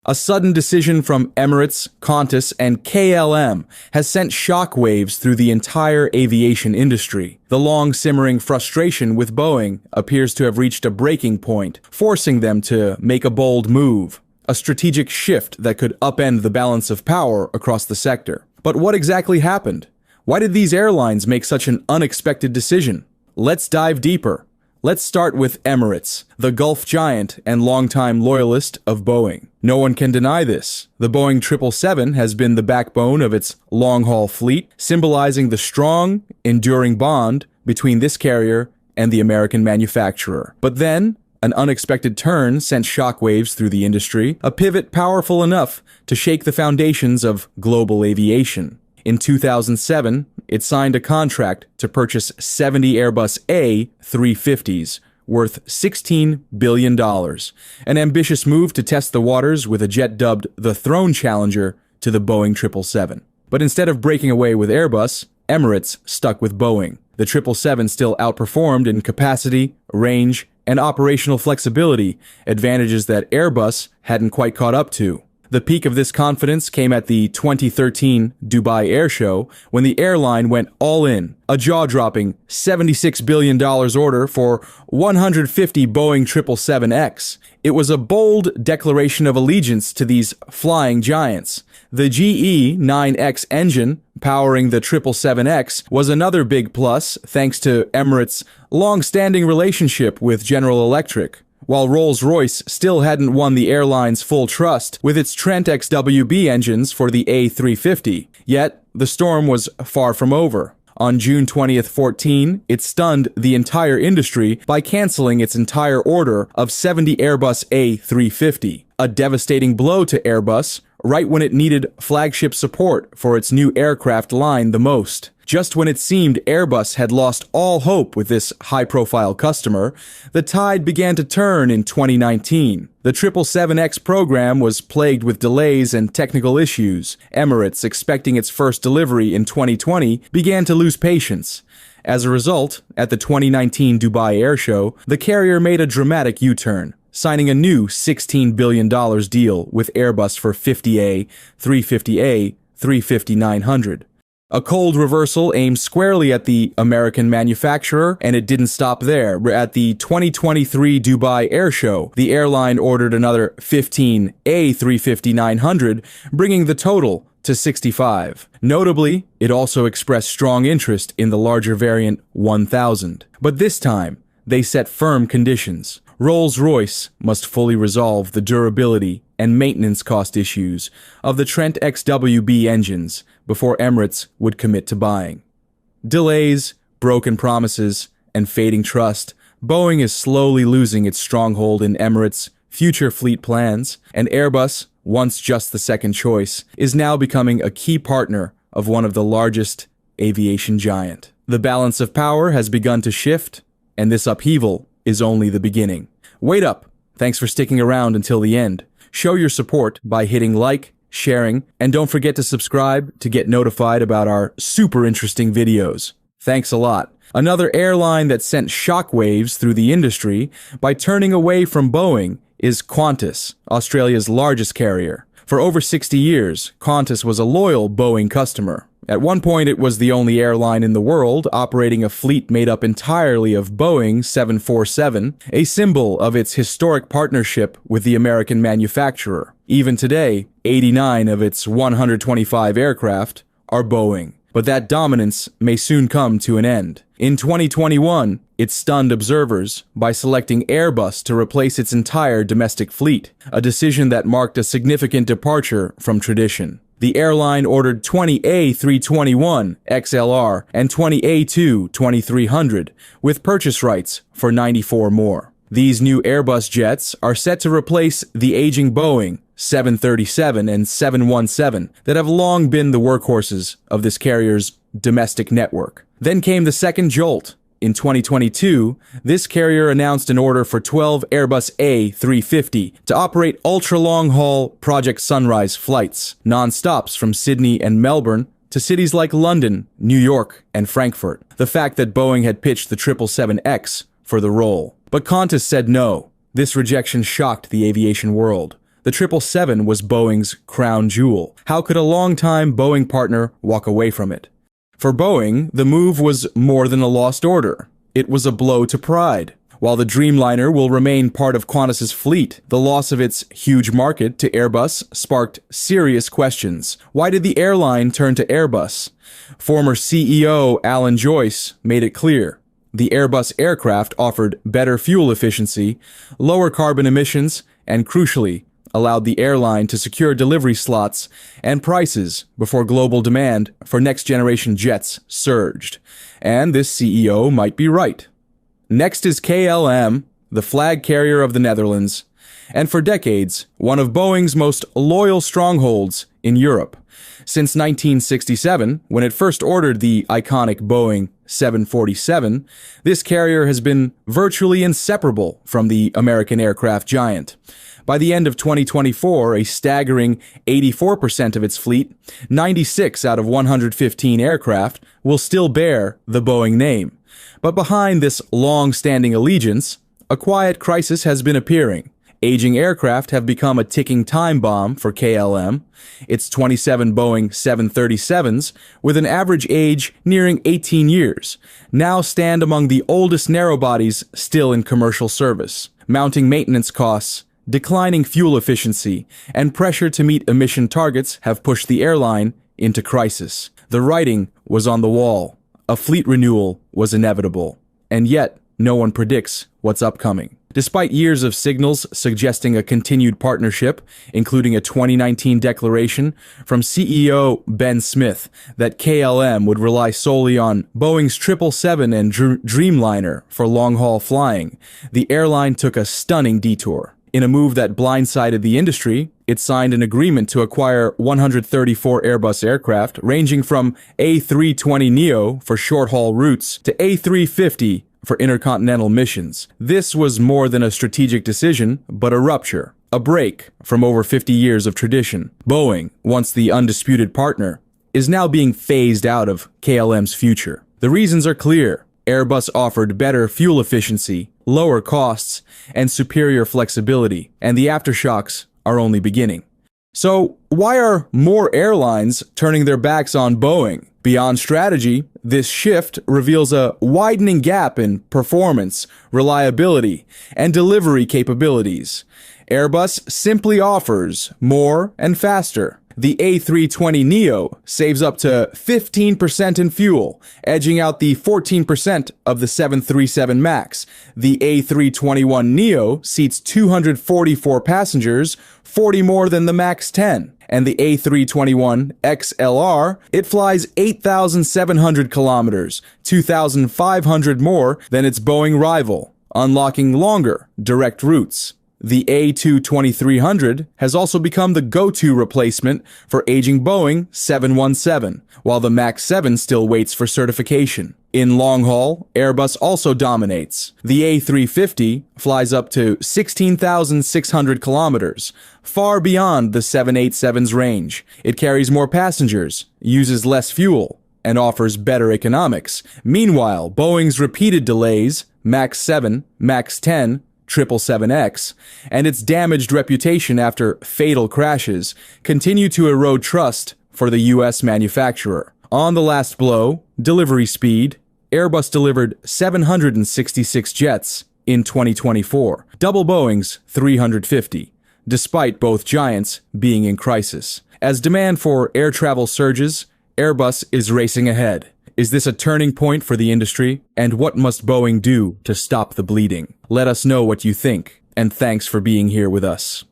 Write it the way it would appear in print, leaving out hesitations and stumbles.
A sudden decision from Emirates, Qantas, and KLM has sent shockwaves through the entire aviation industry. The long-simmering frustration with Boeing appears to have reached a breaking point, forcing them to make a bold move, a strategic shift that could upend the balance of power across the sector. But what exactly happened? Why did these airlines make such an unexpected decision? Let's dive deeper. Let's start with Emirates, the Gulf giant and longtime loyalist of Boeing. No one can deny this. The Boeing 777 has been the backbone of its long-haul fleet, symbolizing the strong, enduring bond between this carrier and the American manufacturer. But then, an unexpected turn sent shockwaves through the industry, a pivot powerful enough to shake the foundations of global aviation. In 2007, it signed a contract to purchase 70 Airbus A350s, worth $16 billion, an ambitious move to test the waters with a jet dubbed the Throne Challenger to the Boeing 777. But instead of breaking away with Airbus, Emirates stuck with Boeing. The 777 still outperformed in capacity, range, and operational flexibility, advantages that Airbus hadn't quite caught up to. The peak of this confidence came at the 2013 Dubai Air Show when the airline went all in, a jaw-dropping $76 billion order for 150 Boeing 777X. It was a bold declaration of allegiance to these flying giants. The GE9X engine, powering the 777X, was another big plus thanks to Emirates' long-standing relationship with General Electric. While Rolls-Royce still hadn't won the airline's full trust with its Trent XWB engines for the A350. Yet, the storm was far from over. On June 20th, 2014, it stunned the entire industry by canceling its entire order of 70 Airbus A350, a devastating blow to Airbus right when it needed flagship support for its new aircraft line the most. Just when it seemed Airbus had lost all hope with this high-profile customer, the tide began to turn in 2019. The 777X program was plagued with delays and technical issues. Emirates, expecting its first delivery in 2020, began to lose patience. As a result, at the 2019 Dubai Air Show, the carrier made a dramatic U-turn, signing a new $16 billion deal with Airbus for 50A, 350A, 350-900. A cold reversal aimed squarely at the American manufacturer, and it didn't stop there. At the 2023 Dubai Air Show, the airline ordered another 15 A350-900, bringing the total to 65. Notably, it also expressed strong interest in the larger variant 1000. But this time, they set firm conditions. Rolls-Royce must fully resolve the durability and maintenance cost issues of the Trent XWB engines before Emirates would commit to buying. Delays, broken promises, and fading trust, Boeing is slowly losing its stronghold in Emirates' future fleet plans, and Airbus, once just the second choice, is now becoming a key partner of one of the largest aviation giant. The balance of power has begun to shift, and this upheaval is only the beginning. Wait up! Thanks for sticking around until the end. Show your support by hitting like, sharing, and don't forget to subscribe to get notified about our super interesting videos. Thanks a lot. Another airline that sent shockwaves through the industry by turning away from Boeing is Qantas, Australia's largest carrier. For over 60 years, Qantas was a loyal Boeing customer. At one point, it was the only airline in the world operating a fleet made up entirely of Boeing 747, a symbol of its historic partnership with the American manufacturer. Even today, 89 of its 125 aircraft are Boeing. But that dominance may soon come to an end. In 2021, it stunned observers by selecting Airbus to replace its entire domestic fleet, a decision that marked a significant departure from tradition. The airline ordered 20 A321 XLR and 20 A2-2300, with purchase rights for 94 more. These new Airbus jets are set to replace the aging Boeing 737 and 717 that have long been the workhorses of this carrier's domestic network. Then came the second jolt. In 2022, this carrier announced an order for 12 Airbus A350 to operate ultra-long-haul Project Sunrise flights, non-stops from Sydney and Melbourne to cities like London, New York, and Frankfurt. The fact that Boeing had pitched the 777X for the role. But Qantas said no. This rejection shocked the aviation world. The 777 was Boeing's crown jewel. How could a longtime Boeing partner walk away from it? For Boeing, the move was more than a lost order. It was a blow to pride. While the Dreamliner will remain part of Qantas's fleet, the loss of its huge market to Airbus sparked serious questions. Why did the airline turn to Airbus? Former CEO Alan Joyce made it clear. The Airbus aircraft offered better fuel efficiency, lower carbon emissions, and crucially, allowed the airline to secure delivery slots and prices before global demand for next-generation jets surged. And this CEO might be right. Next is KLM, the flag carrier of the Netherlands, and for decades, one of Boeing's most loyal strongholds in Europe. Since 1967, when it first ordered the iconic Boeing 747, this carrier has been virtually inseparable from the American aircraft giant. By the end of 2024, a staggering 84% of its fleet, 96 out of 115 aircraft, will still bear the Boeing name. But behind this long-standing allegiance, a quiet crisis has been appearing. Aging aircraft have become a ticking time bomb for KLM. Its 27 Boeing 737s, with an average age nearing 18 years, now stand among the oldest narrowbodies still in commercial service. Mounting maintenance costs, declining fuel efficiency, and pressure to meet emission targets have pushed the airline into crisis. The writing was on the wall. A fleet renewal was inevitable. And yet, no one predicts what's upcoming. Despite years of signals suggesting a continued partnership, including a 2019 declaration from CEO Ben Smith that KLM would rely solely on Boeing's 777 and Dreamliner for long-haul flying, the airline took a stunning detour. In a move that blindsided the industry, it signed an agreement to acquire 134 Airbus aircraft, ranging from A320neo for short-haul routes to A350 for intercontinental missions. This was more than a strategic decision, but a rupture, a break from over 50 years of tradition. Boeing, once the undisputed partner, is now being phased out of KLM's future. The reasons are clear. Airbus offered better fuel efficiency, lower costs, and superior flexibility, and the aftershocks are only beginning. So, why are more airlines turning their backs on Boeing? Beyond strategy, this shift reveals a widening gap in performance, reliability, and delivery capabilities. Airbus simply offers more and faster. The A320neo saves up to 15% in fuel, edging out the 14% of the 737 MAX. The A321neo seats 244 passengers, 40 more than the MAX 10. And the A321XLR, it flies 8,700 kilometers, 2,500 more than its Boeing rival, unlocking longer direct routes. The A220-300 has also become the go-to replacement for aging Boeing 717, while the MAX 7 still waits for certification. In long haul, Airbus also dominates. The A350 flies up to 16,600 kilometers, far beyond the 787's range. It carries more passengers, uses less fuel, and offers better economics. Meanwhile, Boeing's repeated delays, MAX 7, MAX 10, 777X, and its damaged reputation after fatal crashes continue to erode trust for the U.S. manufacturer. On the last blow, delivery speed, Airbus delivered 766 jets in 2024, double Boeing's 350, despite both giants being in crisis. As demand for air travel surges, Airbus is racing ahead. Is this a turning point for the industry? And what must Boeing do to stop the bleeding? Let us know what you think, and thanks for being here with us.